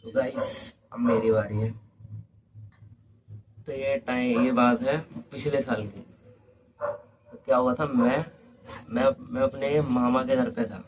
तो गाइस अब मेरी बारी है। तो ये बात है पिछले साल की। तो क्या हुआ था, मैं अपने मामा के घर पे था।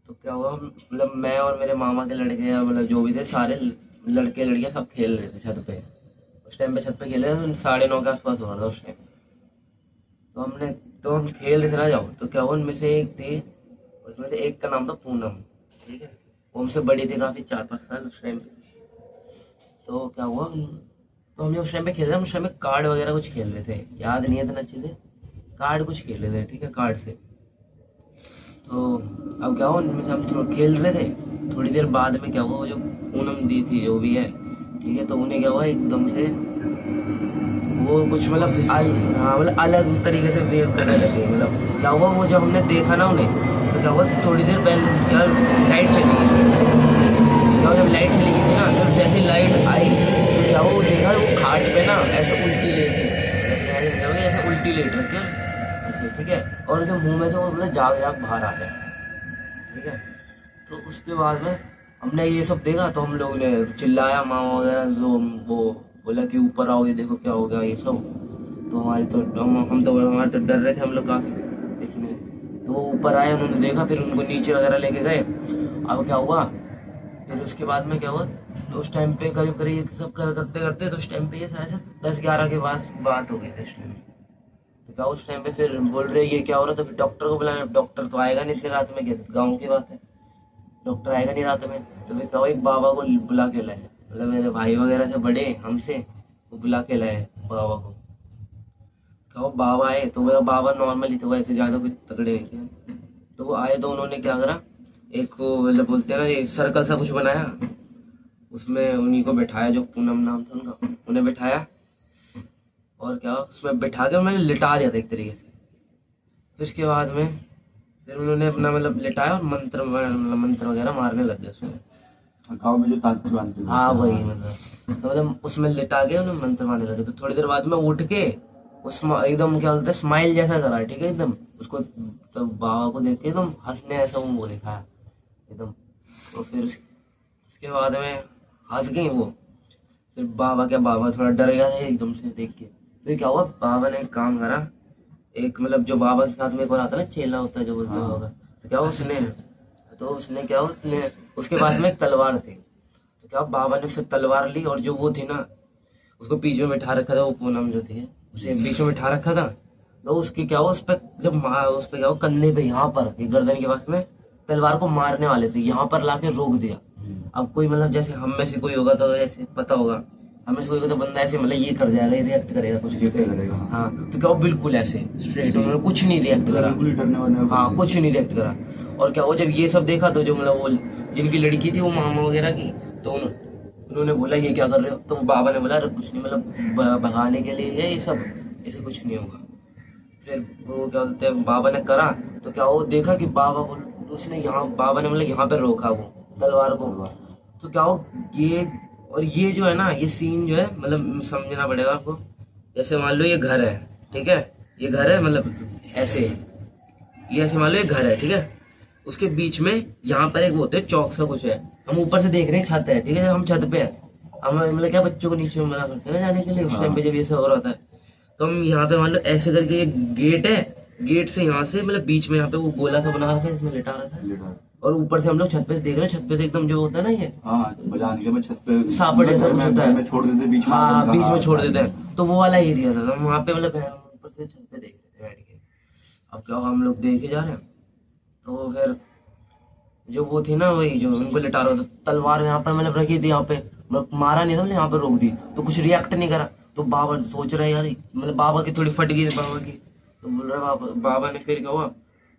तो क्या हुआ, मतलब मैं और मेरे मामा के लड़के, मतलब जो भी थे सारे लड़के लड़कियां सब खेल रहे थे छत पे। उस टाइम पे छत पे खेले थे, 9:30 के आसपास हो रहा था उस टाइम। तो हम खेल रहे थे ना, जाओ तो क्या हुआ, उनमें से एक थी, उसमें से एक का नाम था पूनम। ठीक है, वो हमसे बड़ी थी काफी, 4-5 साल उस टाइम पे। तो क्या हुआ, तो हम जब उस टाइम पे खेल रहे थे, हम उस टाइम पे कार्ड वगैरह कुछ खेल रहे थे, याद नहीं है इतना अच्छे से। कार्ड कुछ खेल रहे थे, ठीक है, कार्ड से। तो अब क्या हुआ, उनमें से हम थोड़ा खेल रहे थे। थोड़ी देर बाद में क्या हुआ, वो जो पूनम दी थी जो भी है, ठीक है, तो उन्हें क्या हुआ एकदम से वो कुछ मतलब हाँ मतलब अलग तरीके से बिहेव करने लगे। मतलब क्या हुआ, वो जब हमने देखा ना उन्हें, तो क्या हुआ, थोड़ी देर पहले क्या लाइट चली गई थी। तो क्या हुआ, जब लाइट चली गई थी ना, जब जैसे लाइट आई तो क्या हुआ, वो देखा वो खाट पे ना ऐसे उल्टी लेट गई, ऐसे उल्टी लेट रखे ऐसे, ठीक है, और उनके मुंह में से वो मतलब जाग जाग बाहर आ गया। ठीक है, तो उसके बाद में हमने ये सब देखा, तो हम लोग ने चिल्लाया, मामा वगैरह, तो वो बोला कि ऊपर आओ, ये देखो क्या हो गया ये सब। तो हम तो हमारे तो डर रहे थे हम लोग काफी देखने। तो वो ऊपर आए, उन्होंने देखा, फिर उनको नीचे वगैरह लेके गए। अब क्या हुआ, फिर उसके बाद में क्या हुआ, तो उस टाइम पे करीब करीब ये सब करते करते, तो उस टाइम पे ये शायद से 10-11 के पास बात हो गई थी उस टाइम। तो क्या उस टाइम पे फिर बोल रहे ये क्या हो रहा था, फिर डॉक्टर को बुलाया। डॉक्टर तो आएगा नहीं इतनी रात में, गाँव की बात है, डॉक्टर आएगा नहीं रात में। तो फिर क्या हुआ, एक बाबा को बुला के लाए, मतलब मेरे भाई वगैरह थे बड़े हमसे, वो बुला के लाए बाबा को। क्या वो बाबा आए, तो वो बाबा नॉर्मली थे, वैसे ज्यादा कुछ तगड़े नहीं थे। तो वो आए, तो उन्होंने क्या करा, एक वो मतलब बोलते हैं ना, ये सर्कल सा कुछ बनाया, उसमें उन्हीं को बैठाया, जो पूनम नाम था उनका, उन्हें बैठाया। और क्या उसमें बैठा के उन्होंने लिटा दिया था एक तरीके से। फिर उसके बाद में फिर उन्होंने अपना मतलब लिटाया और मंत्र वगैरह मारने लग गए उसमें। गाँव में जो तांत्रिक वांत्रिक होते हाँ हैं, वही, मतलब उसमें लिटा के उन्हें मंत्र मारने लगे। तो थोड़ी देर बाद में उठ के उस एकदम क्या बोलते हैं, स्माइल जैसा करा, ठीक है, एकदम उसको, तब बाबा को देख के एकदम हंसने ऐसा वो दिखाया एकदम। तो फिर उसके बाद में हंस गई वो। फिर बाबा थोड़ा डर गया था एकदम से देख के। फिर क्या हुआ, बाबा ने एक काम करा, एक मतलब जो बाबा के साथ में एक और आता है ना, चेला होता है जो बोलते हाँ। होगा, तो क्या उसने उसके पास में एक तलवार थी। तो क्या बाबा ने उससे तलवार ली, और जो वो थी ना, उसको बीच में बिठा रखा था, वो पूनम जो थी उसे बीच में बिठा रखा था। तो उसकी क्या हुआ, उस पे क्या हुआ, कंधे पे यहाँ पर ये गर्दन के पास में तलवार को मारने वाले थे, यहाँ पर लाके रोक दिया। अब कोई मतलब जैसे हम में से कोई होगा, तो ऐसे पता होगा, हमें से कोई होगा तो बंदा ऐसे मतलब ये कर जाएगा, ये रिएक्ट करेगा कुछ ये करेगा। हाँ, तो क्या वो बिल्कुल ऐसे स्ट्रेट, उन्होंने कुछ नहीं रिएक्ट करा, बिल्कुल डरने वाले। हाँ कुछ नहीं रिएक्ट करा। और क्या हुआ, जब ये सब देखा, तो जो मतलब वो जिनकी लड़की थी वो मामा वगैरह की, तो उन्होंने बोला ये क्या कर रहे हो। तो बाबा ने बोला अरे कुछ नहीं, मतलब भगाने के लिए है ये सब, ऐसे कुछ नहीं होगा। फिर वो क्या बोलते हैं, बाबा ने करा, तो क्या वो देखा कि उसने यहाँ, बाबा ने मतलब यहाँ पे रोका वो तलवार को। तो क्या हो ये जो है ना, ये सीन जो है, मतलब समझना पड़ेगा आपको। जैसे मान लो ये घर है, ठीक है, ये घर है, मतलब ऐसे, ये ऐसे मान लो ये घर है, ठीक है, उसके बीच में यहाँ पर एक वो होते है चौक सा कुछ है, हम ऊपर से देख रहे हैं, छत है, ठीक है, हम छत पे है, हम मतलब क्या बच्चों को नीचे में मना करते हैं ना जाने के लिए उस टाइम पे जब ये सब हो रहा था। तो हम यहाँ पे मान लो ऐसे करके एक गेट है, गेट से यहाँ से मतलब बीच में यहाँ पे वो गोला सा बना रखा है, इसमें लिटा रखा है, और ऊपर से हम लोग छत पे से देख रहे हैं, छत पे से एकदम जो होता है ना ये बजाने के बाद छत पे सापड़ जैसा कुछ होता है, छोड़ देते बीच में, हाँ बीच में छोड़ देते हैं, तो वो वाला एरिया था। हम वहाँ पे मतलब ऊपर से छत पे देख रहे थे बैठ के। अब क्या हुआ, हम लोग देखे जा रहे हैं, तो फिर जो वो थी ना, वही जो उनको लिटा रहा था, तलवार यहाँ पर मतलब रखी थी, यहाँ पे मतलब मारा नहीं था, मतलब यहाँ पे रोक दी, तो कुछ रिएक्ट नहीं करा। तो बाबा सोच रहा है यार, मतलब बाबा की थोड़ी फट गई बाबा की, तो बोल रहा बाबा ने फिर क्या हुआ,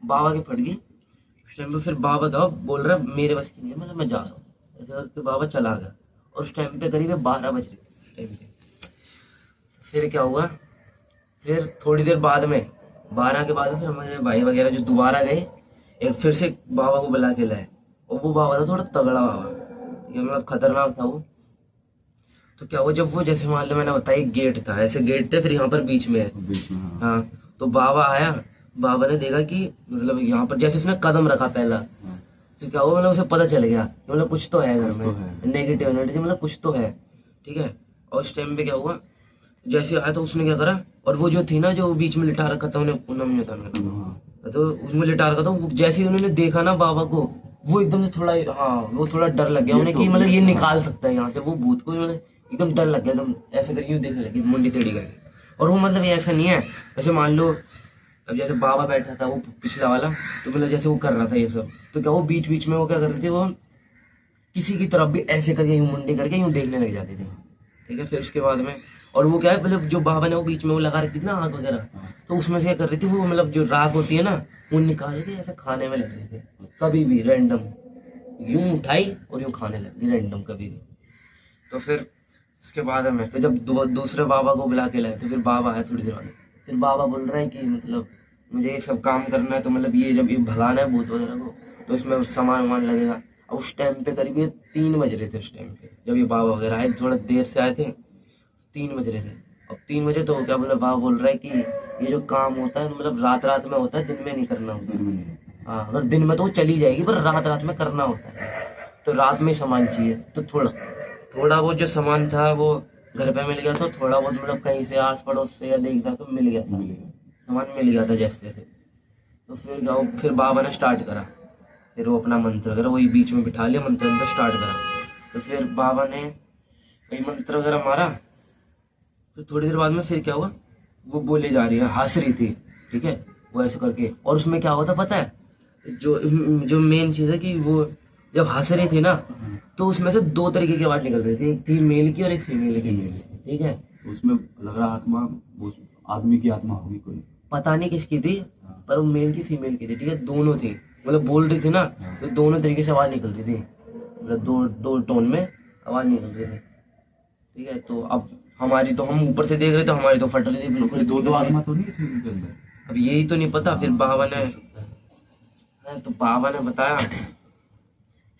बाबा की फट गई उस टाइम पे। फिर बाबा क्या हुआ, बोल रहा मेरे बस की नहीं है, मतलब मैं जा रहा हूँ, ऐसे करके बाबा चला गया। और उस टाइम पे करीब 12 बज रहे उस टाइम पे। फिर क्या हुआ, फिर थोड़ी देर बाद में 12 के बाद में फिर हमारे भाई वगैरह जो दोबारा गए, एक फिर से बाबा को बुला के लाए। और वो बाबा था थोड़ा तगड़ा बाबा, ये मतलब खतरनाक था वो। तो क्या हुआ, जब वो जैसे मान लो मैंने बताया एक गेट था, ऐसे गेट थे, फिर यहाँ पर बीच में है, हाँ, तो बाबा आया, बाबा ने देखा कि मतलब यहाँ पर जैसे उसने कदम रखा पहला, तो क्या हुआ, मतलब उसे पता चल गया कि मतलब कुछ तो है घर कुछ तो में, है। नेगेटिव एनर्जी, मतलब कुछ तो है, ठीक है। और उस टाइम पे क्या हुआ, जैसे आया तो उसने क्या करा, और वो जो थी ना, जो बीच में लिटा रखा था उन्हें, पूनम ने था उनका, हाँ तो उसमें लिटा रखा था, वो जैसे ही उन्होंने देखा ना बाबा को, वो एकदम से थोड़ा, हाँ वो थोड़ा डर लग गया ये उन्हें तो- कि मतलब ये ये तो- निकाल सकता है यहाँ से, वो भूत को मतलब एकदम डर लग गया, एकदम ऐसे करके यूं देखने लगी मुंडी टेढ़ी करके। और वो मतलब ये ऐसा नहीं है, जैसे मान लो अब जैसे बाबा बैठा था वो पिछला वाला, तो मतलब जैसे वो कर रहा था ये सब, तो क्या वो बीच बीच में वो क्या करते थे, वो किसी की तरफ भी ऐसे करके यूं मुंडी करके यूं देखने लग जाते थे, ठीक है। फिर उसके बाद में, और वो क्या है, मतलब जो बाबा ने वो बीच में वो लगा रखी थी ना आग वगैरह, तो उसमें से क्या कर रही थी वो, मतलब जो राख होती है ना, वो निकाल के ऐसे खाने में लग रही थी, कभी भी रैंडम यूं उठाई और यूं खाने लगी रैंडम कभी भी। तो फिर उसके बाद में फिर जब दूसरे बाबा को बुला के लाए, तो फिर बाबा आया थोड़ी देर बाद, फिर बाबा बोल रहे हैं कि मतलब मुझे ये सब काम करना है, तो मतलब ये जब ये भगाना है भूत वगैरह को, तो इसमें सामान वामान लगेगा। अब उस टाइम पे करीब ये 3 बज रहे थे उस टाइम पे, जब ये बाबा वगैरह आए, थोड़ा देर से आए थे, 3 बज रहे थे। अब 3 बजे तो क्या बोला, बाबा बोल रहा है कि ये जो काम होता है मतलब रात रात में होता है, दिन में नहीं करना होता। दिन में नहीं। हाँ, अगर दिन में तो वो चली जाएगी, पर रात रात में करना होता है, तो रात में सामान चाहिए। तो थोड़ा थोड़ा वो जो सामान था वो घर पे मिल गया, तो थोड़ा बहुत मतलब कहीं से आस पड़ोस से या देखता तो मिल गया था, मिलेगा। सामान मिल गया था जैसे थे। तो फिर क्या फिर बाबा ने स्टार्ट करा, फिर वो अपना मंत्र वगैरह वही बीच में बिठा लिया, मंत्र अंतर स्टार्ट करा। तो फिर बाबा ने वही मंत्र वगैरह मारा, तो थोड़ी देर बाद में फिर क्या हुआ, वो बोले जा रही है, हंस रही थी, ठीक है, वो ऐसे करके। और उसमें क्या होता पता है, जो जो मेन चीज है कि वो जब हंस रही थी ना, तो उसमें से 2 तरीके की आवाज निकल रही थी, एक थी मेल की और एक फीमेल की, ठीक है। तो उसमें लग रहा आत्मा वो आदमी की आत्मा होगी कोई। पता नहीं किसकी थी, पर वो मेल की फीमेल की थी, ठीक है, दोनों थी, मतलब बोल रही थी ना, तो दोनों तरीके से आवाज निकल रही थी, मतलब दो दो टोन में आवाज निकल रही थी, ठीक है। तो अब हमारी तो, हम ऊपर से देख रहे थे, हमारी तो फट रही थी तो बिल्कुल। फिर दो आत्मा तो नहीं थी उनके अंदर। अब यही तो नहीं पता। फिर बाबा ने, हाँ, तो बाबा ने बताया,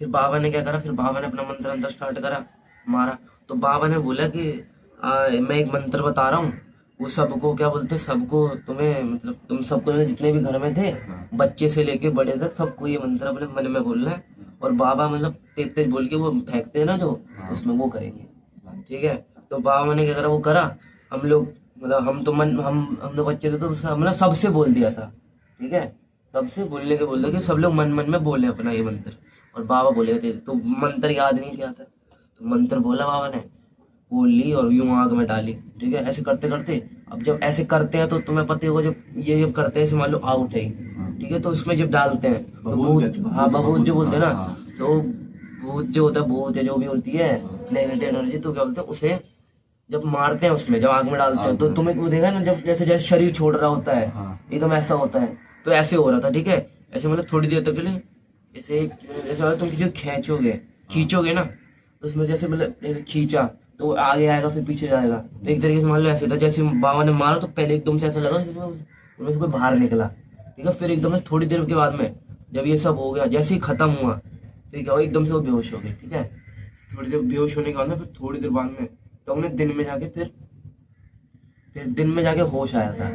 फिर बाबा ने क्या करा, फिर बाबा ने अपना मंत्र अंदर स्टार्ट करा, मारा। तो बाबा ने बोला कि मैं एक मंत्र बता रहा हूँ, वो सबको क्या बोलते, सबको तुम्हें मतलब तुम सबको जितने भी घर में थे, बच्चे से लेके बड़े तक, सबको ये मंत्र अपने मन में बोलना है। और बाबा मतलब तेज तेज बोल के वो फेंकते हैं ना जो, उसमें वो करेंगे, ठीक है। तो बाबा ने क्या करा, वो करा। हम लोग मतलब हम तो मन हम लोग बच्चे थे, तो मतलब सबसे बोल दिया था, ठीक है, सबसे बोलने के बोल दिया कि सब लोग मन मन में बोले अपना ये मंत्र। और बाबा बोले थे, तो मंत्र याद नहीं किया था, तो मंत्र बोला बाबा ने, बोल ली और यूं आग में डाली, ठीक है। ऐसे करते करते, अब जब ऐसे करते हैं तो तुम्हें पता होगा, जब ये जब करते हैं ऐसे मान लो आउट है, ठीक है, तो उसमें जब डालते हैं तो भूत, हाँ बबूत जो बोलते हैं ना, तो भूत जो होता है, भूत है जो भी होती है नेगेटिव एनर्जी, तो क्या बोलते हैं उसे, जब मारते हैं उसमें, जब आग में डालते हैं, तो तुम्हें वो देखा ना, जब जैसे जैसे शरीर छोड़ रहा होता है, एकदम ऐसा होता है, तो ऐसे हो रहा था, ठीक है। ऐसे मतलब थोड़ी देर तक के लिए ऐसे, जैसे अगर तुम किसी को खींचोगे ना, तो उसमें जैसे मतलब जैसे खींचा तो वो आगे आएगा फिर पीछे जाएगा, तो एक तरीके से मान लो ऐसे था, जैसे बाबा ने मारा तो पहले एकदम से ऐसा लगा उनमें से कोई बाहर निकला, ठीक है। फिर एकदम से थोड़ी देर के बाद में जब ये सब हो गया, जैसे ही खत्म हुआ, फिर क्या हुआ, एकदम से वो बेहोश हो गए, ठीक है। थोड़ी देर बेहोश होने के बाद में, फिर थोड़ी देर बाद में तो उन्हें दिन में जाके फिर दिन में जाके होश आया था,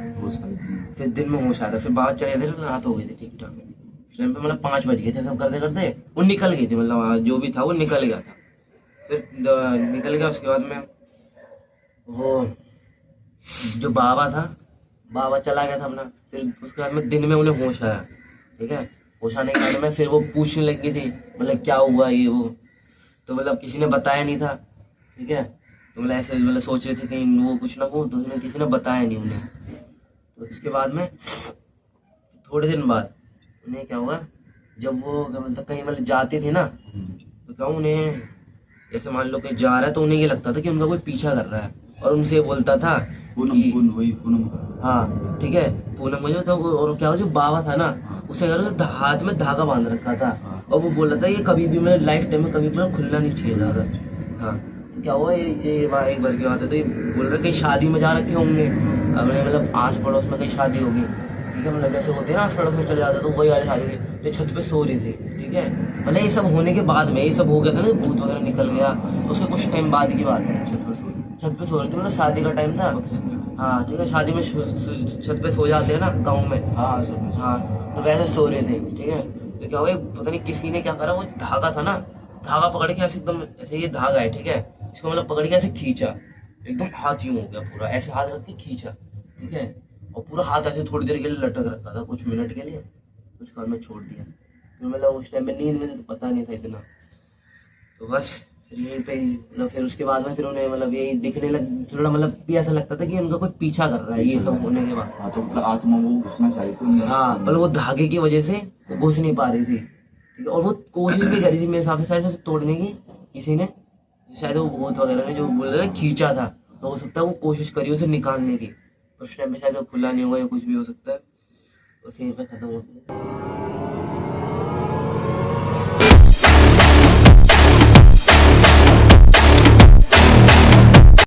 फिर दिन में होश आया था। फिर बाबा चले गए थे, रात हो गई थी ठीक ठाक, उस टाइम पे मतलब 5 बज गए थे, सब करते करते वो निकल गई थी, मतलब जो भी था वो निकल गया था। फिर निकल गया, उसके बाद में वो जो बाबा था, बाबा चला गया था अपना। फिर उसके बाद में दिन में उन्हें होश आया, ठीक है। होश आने के बाद में फिर वो पूछने लगी थी मतलब क्या हुआ ये वो, तो मतलब किसी ने बताया नहीं था, ठीक है। तो मतलब ऐसे मतलब सोच रहे थे कहीं वो कुछ ना हो, तो उन्हें किसी ने बताया नहीं उन्हें। तो उसके बाद में थोड़े दिन बाद उन्हें क्या हुआ, जब वो क्या मतलब कहीं मतलब जाती थी ना, तो क्या उन्हें जैसे मान लो कि जा रहा है, तो उन्हें ये लगता था कि उनका कोई पीछा कर रहा है, और उनसे बोलता था कि पूनम हाँ ठीक है, पूनम मुझे तो वो, और क्या जो बाबा था ना, उसे हाथ में धागा बांध रखा था, और वो बोल रहा था ये कभी भी मेरे लाइफ टाइम में कभी भी खुलना नहीं चाहिए था। हाँ, तो क्या हुआ, ये वहाँ एक बार की बात है, तो ये बोल रहे कहीं शादी में जा रखे होंगे अपने, मतलब आस पड़ोस में कहीं शादी होगी, ठीक है, मतलब जैसे होते हैं ना आस पड़ोस में चले जाते, तो वही वाली शादी थी, जो छत पे सो रही थी, ठीक है। मतलब ये सब होने के बाद में, ये सब हो गया था ना, भूत वगैरह निकल गया, तो उसके कुछ टाइम बाद की बात है, छत पे सो रही थी, मतलब शादी का टाइम था, हाँ ठीक है, शादी में छत पे सो जाते हैं ना गाँव में, हाँ तो वैसे सो रहे थे, ठीक है। तो क्या हुआ, पता नहीं किसी ने क्या करा, वो धागा था ना, धागा पकड़ के ऐसे एकदम, ऐसे ये धागा है ठीक है, इसको मतलब पकड़ के ऐसे खींचा, एकदम हाथ यूं हो गया पूरा, ऐसे हाथ रख के खींचा, ठीक है, और पूरा हाथ ऐसे थोड़ी देर के लिए लटक रखा था, कुछ मिनट के लिए, कुछ बाद में छोड़ दिया। फिर मतलब उस टाइम में नींद में तो पता नहीं था इतना, तो बस फिर यहीं पे ही मतलब, फिर उसके बाद में फिर उन्हें मतलब यही दिखने लग, थोड़ा मतलब भी ऐसा लगता था कि उनका कोई पीछा कर रहा है ये सब होने के बाद। हाँ तो मतलब आत्मा वो घुसना चाह रही थी अंदर। हाँ, पर वो धागे की वजह से वो घुस नहीं पा रही थी, ठीक है, और वो कोशिश भी करी थी मेरे हिसाब से शायद से तोड़ने की किसी ने, शायद वो भूत वगैरह ने जो बोल रहे हैं खींचा था, तो हो सकता है वो कोशिश करी उसे निकालने की, उस टाइम पे शायद वो खुला नहीं होगा या कुछ भी हो सकता है, बस यहीं पे खत्म हो गया।